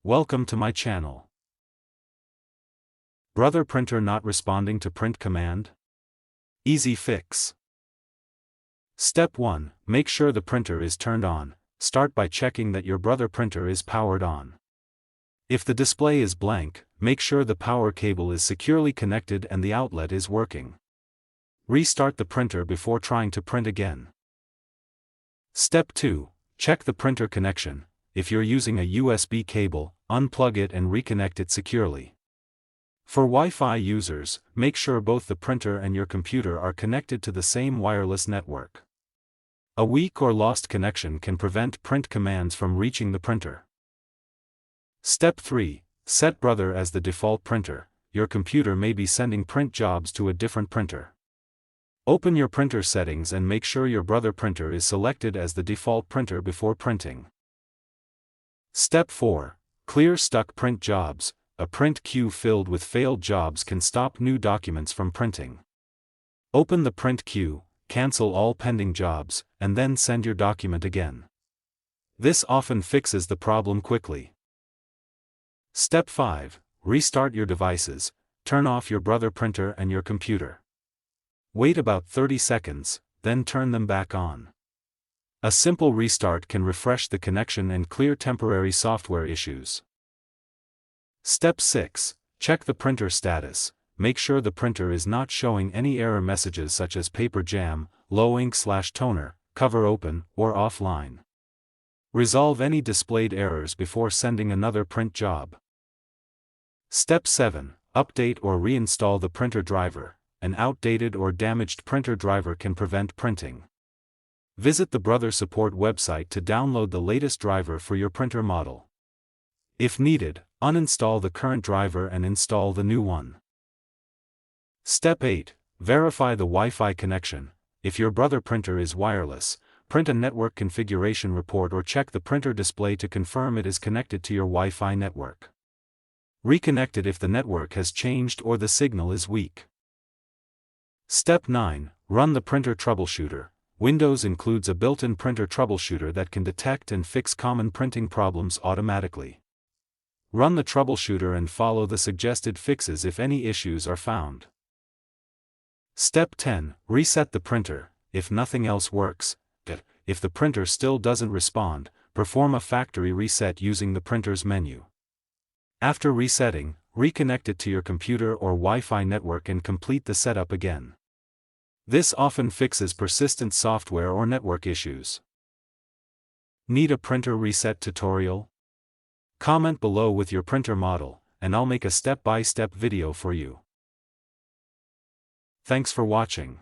Welcome to my channel. Brother printer not responding to print command? Easy fix. Step 1. Make sure the printer is turned on. Start by checking that your brother printer is powered on. If the display is blank, make sure the power cable is securely connected and the outlet is working. Restart the printer before trying to print again. Step 2. Check the printer connection. If you're using a USB cable, unplug it and reconnect it securely. For Wi-Fi users, make sure both the printer and your computer are connected to the same wireless network. A weak or lost connection can prevent print commands from reaching the printer. Step 3. Set brother as the default printer. Your computer may be sending print jobs to a different printer. Open your printer settings and make sure your brother printer is selected as the default printer before printing. Step 4. Clear stuck print jobs. A print queue filled with failed jobs can stop new documents from printing. Open the print queue, cancel all pending jobs, and then send your document again. This often fixes the problem quickly. Step 5. Restart your devices. Turn off your brother printer and your computer. Wait about 30 seconds, then turn them back on. A simple restart can refresh the connection and clear temporary software issues. Step 6. Check the printer status. Make sure the printer is not showing any error messages such as paper jam, low ink/toner, cover open, or offline. Resolve any displayed errors before sending another print job. Step 7. Update or reinstall the printer driver. An outdated or damaged printer driver can prevent printing. Visit the Brother Support website to download the latest driver for your printer model. If needed, uninstall the current driver and install the new one. Step 8. Verify the Wi-Fi connection. If your brother printer is wireless, print a network configuration report or check the printer display to confirm it is connected to your Wi-Fi network. Reconnect it if the network has changed or the signal is weak. Step 9. Run the printer troubleshooter. Windows includes a built-in printer troubleshooter that can detect and fix common printing problems automatically. Run the troubleshooter and follow the suggested fixes if any issues are found. Step 10. Reset the printer. If nothing else works, if the printer still doesn't respond, perform a factory reset using the printer's menu. After resetting, reconnect it to your computer or Wi-Fi network and complete the setup again. This often fixes persistent software or network issues. Need a printer reset tutorial? Comment below with your printer model, and I'll make a step-by-step video for you. Thanks for watching.